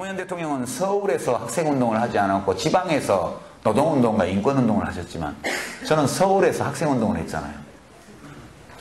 노무현 대통령은 서울에서 학생운동을 하지 않았고 지방에서 노동운동과 인권운동을 하셨지만 저는 서울에서 학생운동을 했잖아요.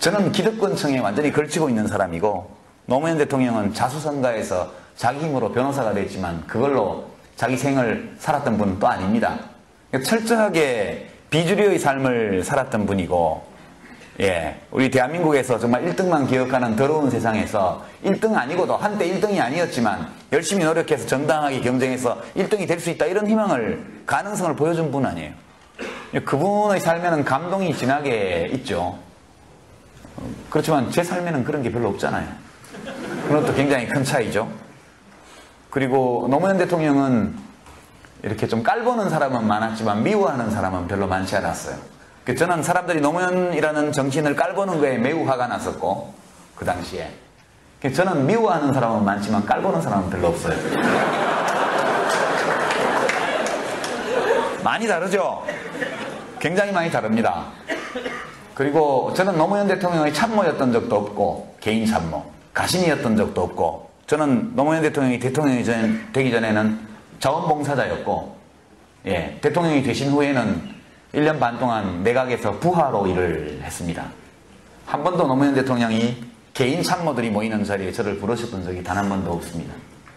저는 기득권층에 완전히 걸치고 있는 사람이고 노무현 대통령은 자수성가해서 자기 힘으로 변호사가 됐지만 그걸로 자기 생을 살았던 분은 또 아닙니다. 철저하게 비주류의 삶을 살았던 분이고 우리 대한민국에서 정말 1등만 기억하는 더러운 세상에서 1등 아니고도 한때 1등이 아니었지만 열심히 노력해서 정당하게 경쟁해서 1등이 될 수 있다 이런 희망을 가능성을 보여준 분 아니에요. 그분의 삶에는 감동이 진하게 있죠. 그렇지만 제 삶에는 그런 게 별로 없잖아요. 그건 또 굉장히 큰 차이죠. 그리고 노무현 대통령은 이렇게 좀 깔보는 사람은 많았지만 미워하는 사람은 별로 많지 않았어요. 저는 사람들이 노무현이라는 정치인을 깔보는 거에 매우 화가 났었고 그 당시에 저는 미워하는 사람은 많지만 깔보는 사람은 별로 없어요. 많이 다르죠? 굉장히 많이 다릅니다. 그리고 저는 노무현 대통령의 참모였던 적도 없고 개인 참모, 가신이었던 적도 없고 저는 노무현 대통령이 되기 전에는 자원봉사자였고 대통령이 되신 후에는 1년 반 동안 내각에서 부하로 일을 했습니다. 한 번도 노무현 대통령이 개인 참모들이 모이는 자리에 저를 부르셨던 적이 단 한 번도 없습니다.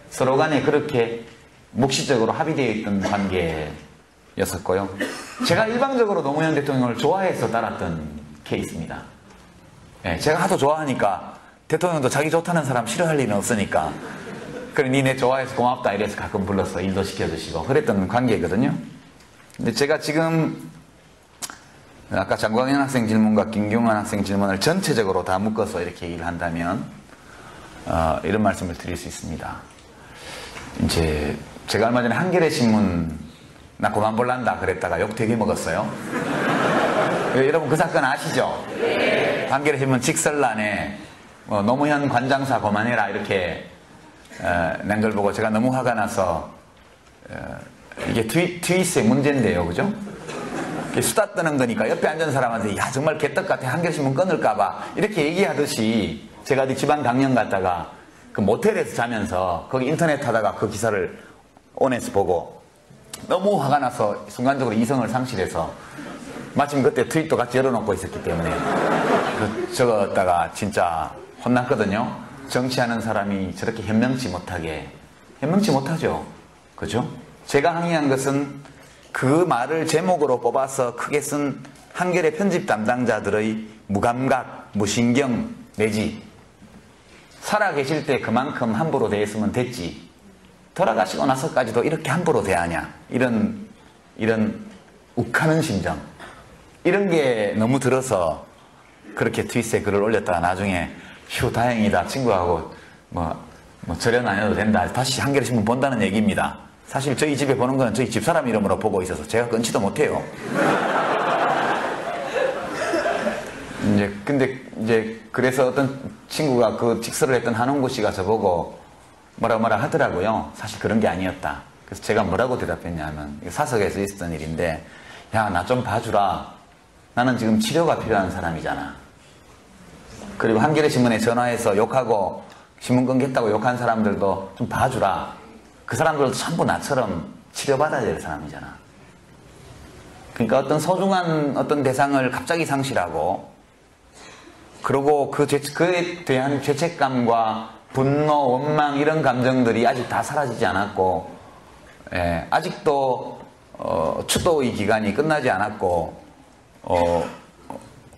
서로 간에 그렇게 묵시적으로 합의되어 있던 관계였었고요. 제가 일방적으로 노무현 대통령을 좋아해서 따랐던 케이스입니다. 제가 하도 좋아하니까 대통령도 자기 좋다는 사람 싫어할 일은 없으니까 그래 니네 좋아해서 고맙다 이래서 가끔 불러서 일도 시켜주시고 그랬던 관계거든요. 근데 제가 지금 아까 장광현 학생 질문과 김경환 학생 질문을 전체적으로 다 묶어서 이렇게 얘기를 한다면 이런 말씀을 드릴 수 있습니다. 이제 제가 얼마 전에 한겨레 신문 나 그만 볼란다 그랬다가 욕 되게 먹었어요. 여러분 그 사건 아시죠? 한겨레 신문 직설란에 노무현 관장사 그만해라 이렇게 낸 걸 보고 제가 너무 화가 나서 이게 트윗의 문제인데요, 그죠? 수다 떠는 거니까 옆에 앉은 사람한테 야 정말 개떡 같아 한겨레 신문 끊을까봐 이렇게 얘기하듯이 제가 어디 지방 강연 갔다가 그 모텔에서 자면서 거기 인터넷 하다가 그 기사를 온에서 보고 너무 화가 나서 순간적으로 이성을 상실해서 마침 그때 트윗도 같이 열어놓고 있었기 때문에 적었다가 진짜 혼났거든요. 정치하는 사람이 저렇게 현명치 못하죠. 그죠? 제가 항의한 것은 그 말을 제목으로 뽑아서 크게 쓴 한겨레 편집 담당자들의 무감각, 무신경 내지 살아계실 때 그만큼 함부로 대했으면 됐지 돌아가시고 나서까지도 이렇게 함부로 대하냐 이런 욱하는 심정 이런 게 너무 들어서 그렇게 트윗에 글을 올렸다가 나중에 휴 다행이다 친구하고 뭐 절연 안 해도 된다 다시 한겨레 신문 본다는 얘기입니다. 사실 저희 집에 보는 건 저희 집사람 이름으로 보고 있어서 제가 끊지도 못해요. 근데 그래서 어떤 친구가 그 직설을 했던 한홍구 씨가 저보고 뭐라 하더라고요. 사실 그런 게 아니었다. 그래서 제가 뭐라고 대답했냐면 사석에서 있었던 일인데 야 나 좀 봐주라. 나는 지금 치료가 필요한 사람이잖아. 그리고 한겨레 신문에 전화해서 욕하고 신문 끊겠다고 욕한 사람들도 좀 봐주라. 그 사람들도 전부 나처럼 치료받아야 될 사람이잖아. 그러니까 어떤 소중한 어떤 대상을 갑자기 상실하고 그리고 그에 대한 죄책감과 분노, 원망 이런 감정들이 아직 다 사라지지 않았고 아직도 추도의 기간이 끝나지 않았고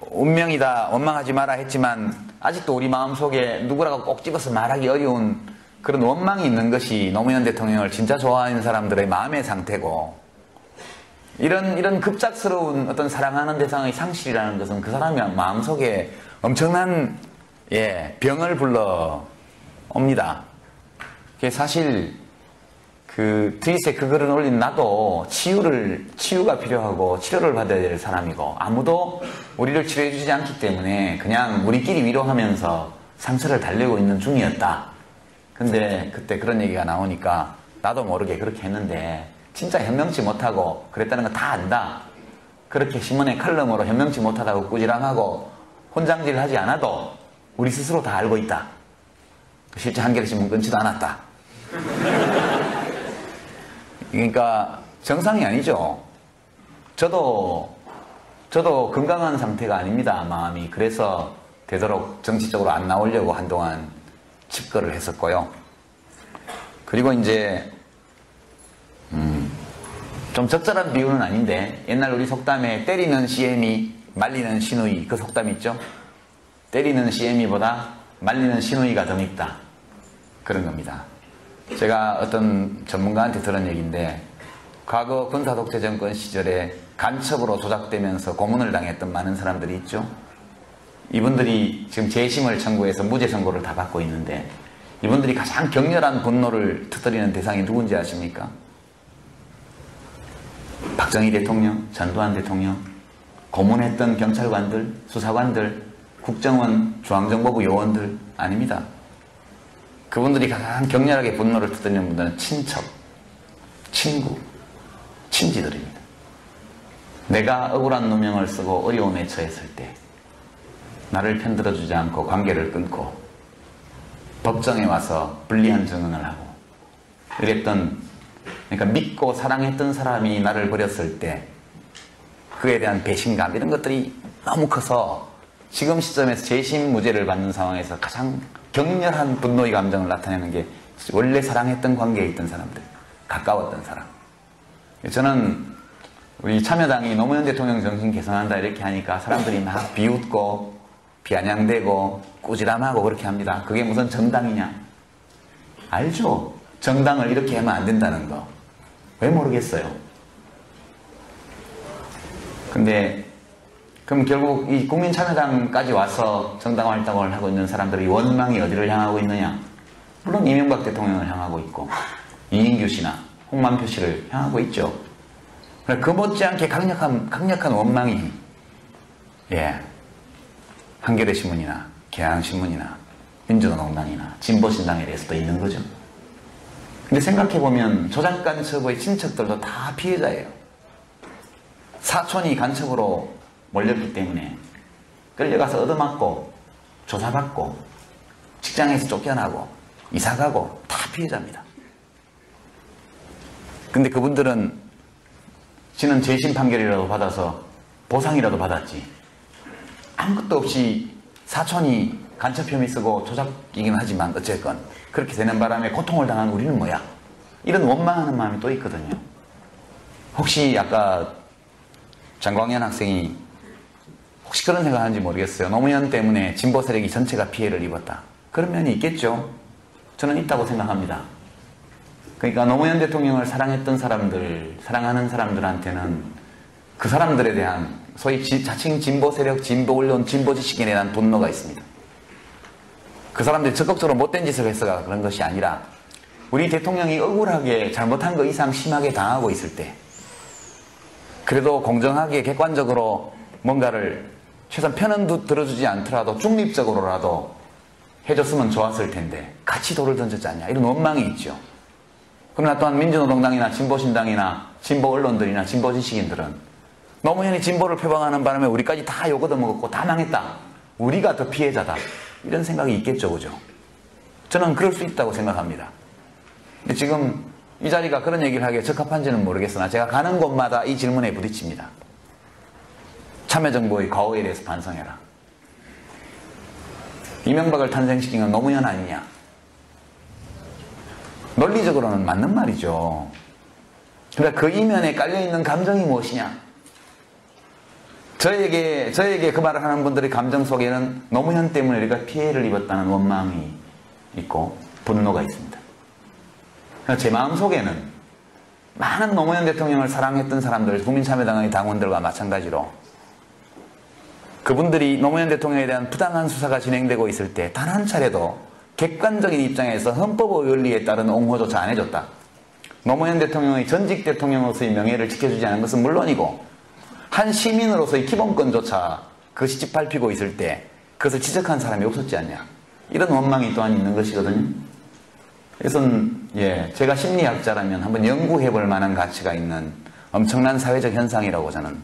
운명이다 원망하지 마라 했지만 아직도 우리 마음속에 누구라고 꼭 집어서 말하기 어려운 그런 원망이 있는 것이 노무현 대통령을 진짜 좋아하는 사람들의 마음의 상태고 이런 급작스러운 어떤 사랑하는 대상의 상실이라는 것은 그 사람의 마음속에 엄청난 병을 불러옵니다. 사실 그 트윗에 그 글을 올린 나도 치유가 필요하고 치료를 받아야 될 사람이고 아무도 우리를 치료해 주지 않기 때문에 그냥 우리끼리 위로하면서 상처를 달래고 있는 중이었다. 근데 그때 그런 얘기가 나오니까 나도 모르게 그렇게 했는데 진짜 현명치 못하고 그랬다는 거 다 안다. 그렇게 신문의 칼럼으로 현명치 못하다고 꾸지람하고 혼장질 하지 않아도 우리 스스로 다 알고 있다. 실제 한겨레 신문 끊지도 않았다. 그러니까 정상이 아니죠. 저도 건강한 상태가 아닙니다, 마음이. 그래서 되도록 정치적으로 안 나오려고 한동안 집거를 했었고요. 그리고 이제 좀 적절한 비유는 아닌데, 옛날 우리 속담에 때리는 CM이 말리는 시누이, 그 속담 있죠? 때리는 CM이보다 말리는 시누이가 더 밉다, 그런 겁니다. 제가 어떤 전문가한테 들은 얘기인데, 과거 군사독재 정권 시절에 간첩으로 조작되면서 고문을 당했던 많은 사람들이 있죠. 이분들이 지금 재심을 청구해서 무죄 선고를 다 받고 있는데, 이분들이 가장 격렬한 분노를 터뜨리는 대상이 누군지 아십니까? 박정희 대통령, 전두환 대통령, 고문했던 경찰관들, 수사관들, 국정원, 중앙정보부 요원들 아닙니다. 그분들이 가장 격렬하게 분노를 터뜨리는 분들은 친척, 친구, 친지들입니다. 내가 억울한 누명을 쓰고 어려움에 처했을 때 나를 편들어주지 않고 관계를 끊고 법정에 와서 불리한 증언을 하고 이랬던, 그러니까 믿고 사랑했던 사람이 나를 버렸을 때 그에 대한 배신감, 이런 것들이 너무 커서 지금 시점에서 재심 무죄를 받는 상황에서 가장 격렬한 분노의 감정을 나타내는 게 원래 사랑했던 관계에 있던 사람들, 가까웠던 사람. 저는 우리 참여당이 노무현 대통령 정신 개선한다 이렇게 하니까 사람들이 막 비웃고 비아냥대고 꾸지람하고 그렇게 합니다. 그게 무슨 정당이냐? 알죠? 정당을 이렇게 하면 안 된다는 거. 왜 모르겠어요? 근데 그럼 결국 이 국민참여당까지 와서 정당 활동을 하고 있는 사람들이 원망이 어디를 향하고 있느냐? 물론 이명박 대통령을 향하고 있고 이인규 씨나 홍만표 씨를 향하고 있죠. 그 못지않게 강력한 원망이 한겨레 신문이나 경향신문이나 민주노동당이나 진보신당에 대해서도 있는 거죠. 근데 생각해보면 조작 간첩의 친척들도 다 피해자예요. 사촌이 간첩으로 몰렸기 때문에 끌려가서 얻어맞고 조사받고 직장에서 쫓겨나고 이사가고 다 피해자입니다. 근데 그분들은 지는 재심 판결이라도 받아서 보상이라도 받았지, 아무것도 없이 사촌이 간첩 혐의 쓰고 조작이긴 하지만 어쨌건 그렇게 되는 바람에 고통을 당한 우리는 뭐야? 이런 원망하는 마음이 또 있거든요. 혹시 아까 장광현 학생이 혹시 그런 생각하는지 모르겠어요. 노무현 때문에 진보 세력이 전체가 피해를 입었다, 그런 면이 있겠죠. 저는 있다고 생각합니다. 그러니까 노무현 대통령을 사랑했던 사람들, 사랑하는 사람들한테는 그 사람들에 대한 소위 자칭 진보 세력, 진보 언론, 진보 지식인에 대한 분노가 있습니다. 그 사람들이 적극적으로 못된 짓을 해서가 그런 것이 아니라 우리 대통령이 억울하게 잘못한 거 이상 심하게 당하고 있을 때 그래도 공정하게 객관적으로 뭔가를 최소한 편은 들어주지 않더라도 중립적으로라도 해줬으면 좋았을 텐데 같이 돌을 던졌지 않냐, 이런 원망이 있죠. 그러나 또한 민주노동당이나 진보신당이나 진보 언론들이나 진보 지식인들은 노무현이 진보를 표방하는 바람에 우리까지 다 욕 얻어먹었고 다 망했다, 우리가 더 피해자다, 이런 생각이 있겠죠, 그죠? 저는 그럴 수 있다고 생각합니다. 근데 지금 이 자리가 그런 얘기를 하기에 적합한지는 모르겠으나 제가 가는 곳마다 이 질문에 부딪힙니다. 참여정부의 과오에 대해서 반성해라. 이명박을 탄생시킨 건 노무현 아니냐? 논리적으로는 맞는 말이죠. 그러니까 그 이면에 깔려있는 감정이 무엇이냐? 저에게 그 말을 하는 분들의 감정 속에는 노무현 때문에 우리가 피해를 입었다는 원망이 있고 분노가 있습니다. 제 마음속에는 많은 노무현 대통령을 사랑했던 사람들, 국민참여당의 당원들과 마찬가지로 그분들이 노무현 대통령에 대한 부당한 수사가 진행되고 있을 때 단 한 차례도 객관적인 입장에서 헌법의 원리에 따른 옹호조차 안 해줬다, 노무현 대통령의 전직 대통령으로서의 명예를 지켜주지 않은 것은 물론이고 한 시민으로서의 기본권조차 그것이 짓밟히고 있을 때 그것을 지적한 사람이 없었지 않냐, 이런 원망이 또한 있는 것이거든요. 그래서 제가 심리학자라면 한번 연구해볼 만한 가치가 있는 엄청난 사회적 현상이라고 저는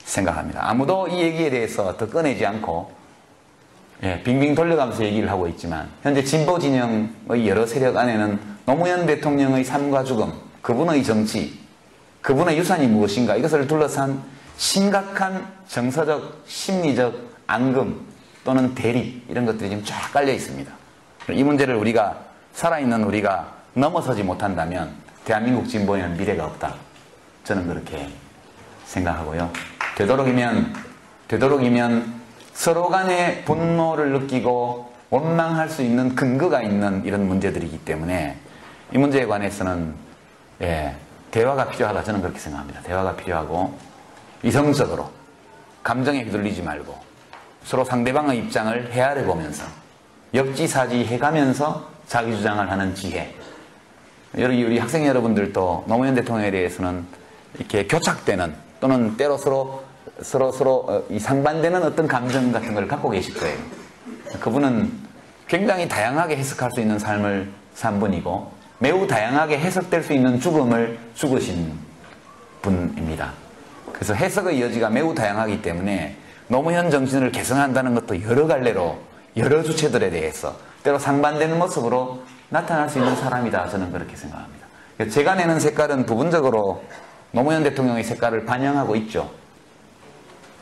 생각합니다. 아무도 이 얘기에 대해서 더 꺼내지 않고 빙빙 돌려가면서 얘기를 하고 있지만 현재 진보 진영의 여러 세력 안에는 노무현 대통령의 삶과 죽음, 그분의 정치, 그분의 유산이 무엇인가, 이것을 둘러싼 심각한 정서적, 심리적 앙금 또는 대립, 이런 것들이 지금 쫙 깔려 있습니다. 이 문제를 우리가, 살아있는 우리가 넘어서지 못한다면 대한민국 진보에는 미래가 없다. 저는 그렇게 생각하고요. 되도록이면 서로 간의 분노를 느끼고 원망할 수 있는 근거가 있는 이런 문제들이기 때문에 이 문제에 관해서는 대화가 필요하다. 저는 그렇게 생각합니다. 대화가 필요하고 이성적으로 감정에 휘둘리지 말고 서로 상대방의 입장을 헤아려 보면서 역지사지 해가면서 자기 주장을 하는 지혜. 우리 학생 여러분들도 노무현 대통령에 대해서는 이렇게 교착되는 또는 때로 서로 이 상반되는 어떤 감정 같은 걸 갖고 계실 거예요. 그분은 굉장히 다양하게 해석할 수 있는 삶을 산 분이고 매우 다양하게 해석될 수 있는 죽음을 죽으신 분입니다. 그래서 해석의 여지가 매우 다양하기 때문에 노무현 정신을 개선한다는 것도 여러 갈래로 여러 주체들에 대해서 때로 상반되는 모습으로 나타날 수 있는 사람이다. 저는 그렇게 생각합니다. 제가 내는 색깔은 부분적으로 노무현 대통령의 색깔을 반영하고 있죠.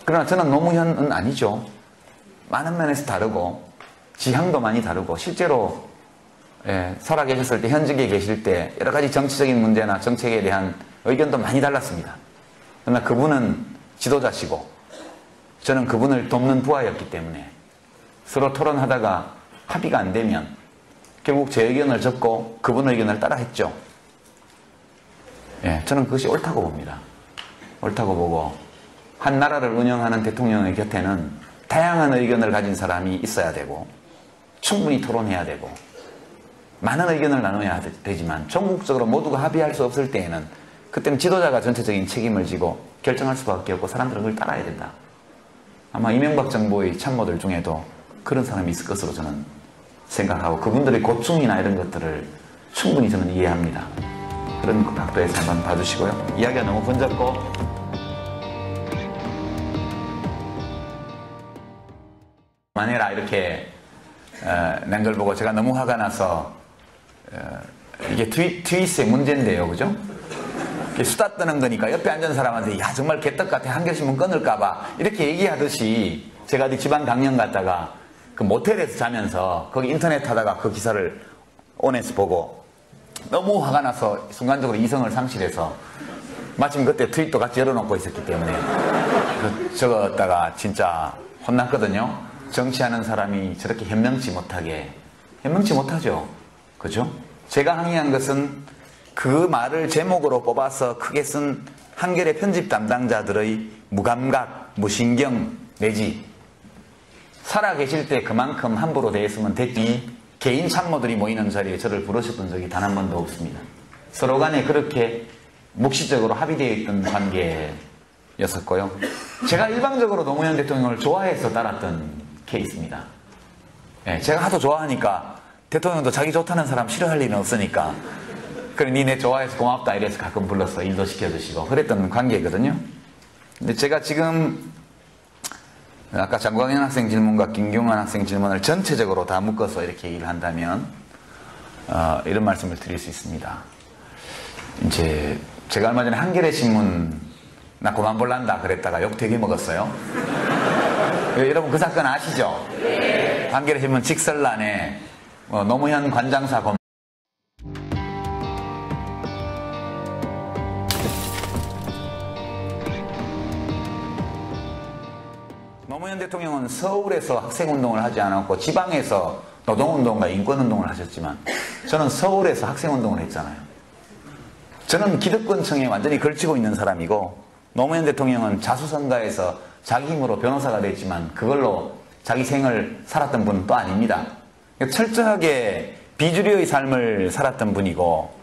그러나 저는 노무현은 아니죠. 많은 면에서 다르고 지향도 많이 다르고 실제로 살아계셨을 때, 현직에 계실 때 여러 가지 정치적인 문제나 정책에 대한 의견도 많이 달랐습니다. 그러나 그분은 지도자시고 저는 그분을 돕는 부하였기 때문에 서로 토론하다가 합의가 안 되면 결국 제 의견을 접고 그분의 의견을 따라 했죠. 저는 그것이 옳다고 봅니다. 옳다고 보고 한 나라를 운영하는 대통령의 곁에는 다양한 의견을 가진 사람이 있어야 되고 충분히 토론해야 되고 많은 의견을 나눠야 되지만 전국적으로 모두가 합의할 수 없을 때에는 그때는 지도자가 전체적인 책임을 지고 결정할 수밖에 없고 사람들은 그걸 따라야 된다. 아마 이명박 정부의 참모들 중에도 그런 사람이 있을 것으로 저는 생각하고 그분들의 고충이나 이런 것들을 충분히 저는 이해합니다. 그런 각도에서 한번 봐주시고요. 이야기가 너무 번졌고 만해라 이렇게 낸 걸 보고 제가 너무 화가 나서 이게 트윗의 문제인데요. 그죠? 수다 떠는 거니까 옆에 앉은 사람한테 야 정말 개떡 같아 한 개씩만 끊을까봐 이렇게 얘기하듯이 제가 어디 지방 강연 갔다가 그 모텔에서 자면서 거기 인터넷 하다가 그 기사를 온에서 보고 너무 화가 나서 순간적으로 이성을 상실해서 마침 그때 트윗도 같이 열어놓고 있었기 때문에 적었다가 진짜 혼났거든요. 정치하는 사람이 저렇게 현명치 못하죠. 그죠? 제가 항의한 것은 그 말을 제목으로 뽑아서 크게 쓴 한겨레 편집 담당자들의 무감각, 무신경 내지 살아계실 때 그만큼 함부로 대했으면 됐지 개인 참모들이 모이는 자리에 저를 부르셨던 적이 단 한 번도 없습니다. 서로 간에 그렇게 묵시적으로 합의되어 있던 관계였었고요. 제가 일방적으로 노무현 대통령을 좋아해서 따랐던 케이스입니다. 제가 하도 좋아하니까 대통령도 자기 좋다는 사람 싫어할 일은 없으니까 그래 니네 좋아해서 고맙다 이래서 가끔 불러서 일도 시켜주시고 그랬던 관계거든요. 근데 제가 지금 아까 장광현 학생 질문과 김경환 학생 질문을 전체적으로 다 묶어서 이렇게 얘기를 한다면 이런 말씀을 드릴 수 있습니다. 이제 제가 얼마 전에 한겨레 신문 나 그만 볼란다 그랬다가 욕 되게 먹었어요. 여러분 그 사건 아시죠? 네. 한겨레 신문 직설란에 노무현 관장사 검 노무현 대통령은 서울에서 학생운동을 하지 않았고 지방에서 노동운동과 인권운동을 하셨지만 저는 서울에서 학생운동을 했잖아요. 저는 기득권층에 완전히 걸치고 있는 사람이고 노무현 대통령은 자수성가해서 자기 힘으로 변호사가 됐지만 그걸로 자기 생을 살았던 분은 또 아닙니다. 철저하게 비주류의 삶을 살았던 분이고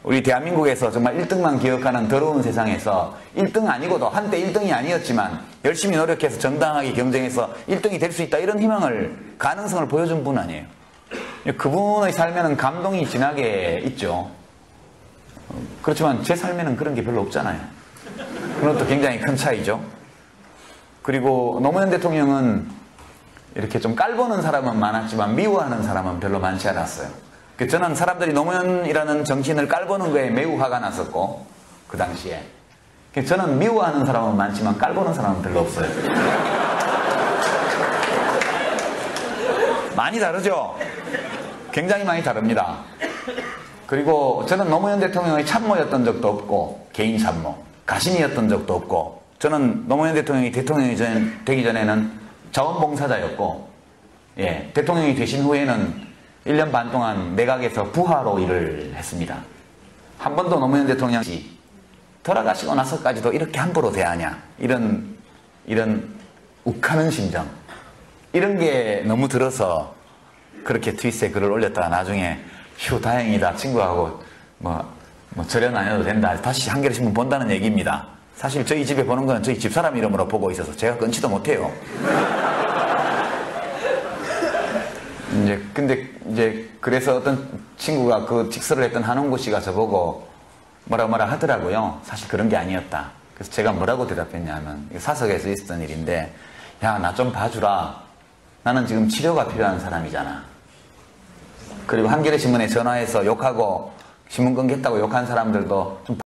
우리 대한민국에서 정말 1등만 기억하는 더러운 세상에서 1등 아니고도 한때 1등이 아니었지만 열심히 노력해서 정당하게 경쟁해서 1등이 될 수 있다 이런 희망을 가능성을 보여준 분 아니에요. 그분의 삶에는 감동이 진하게 있죠. 그렇지만 제 삶에는 그런 게 별로 없잖아요. 그건 또 굉장히 큰 차이죠. 그리고 노무현 대통령은 이렇게 좀 깔보는 사람은 많았지만 미워하는 사람은 별로 많지 않았어요. 저는 사람들이 노무현이라는 정치인을 깔보는 거에 매우 화가 났었고, 그 당시에. 저는 미워하는 사람은 많지만 깔보는 사람은 별로 없어요. 많이 다르죠? 굉장히 많이 다릅니다. 그리고 저는 노무현 대통령의 참모였던 적도 없고, 개인 참모, 가신이었던 적도 없고, 저는 노무현 대통령이 대통령이 되기 전에는 자원봉사자였고, 예, 대통령이 되신 후에는 1년 반 동안 내각에서 부하로 일을 했습니다. 한 번도 노무현 대통령이 돌아가시고 나서까지도 이렇게 함부로 대하냐, 이런 욱하는 심정, 이런 게 너무 들어서 그렇게 트윗에 글을 올렸다가 나중에 휴 다행이다 친구하고 뭐 절연 안 해도 된다 다시 한겨레신문 본다는 얘기입니다. 사실 저희 집에 보는 건 저희 집사람 이름으로 보고 있어서 제가 끊지도 못해요. 근데 그래서 어떤 친구가 그 직설을 했던 한홍구 씨가 저보고 뭐라 하더라고요. 사실 그런 게 아니었다. 그래서 제가 뭐라고 대답했냐면, 사석에서 있었던 일인데, 야, 나 좀 봐주라. 나는 지금 치료가 필요한 사람이잖아. 그리고 한겨레신문에 전화해서 욕하고 신문 끊겠다고 욕한 사람들도 좀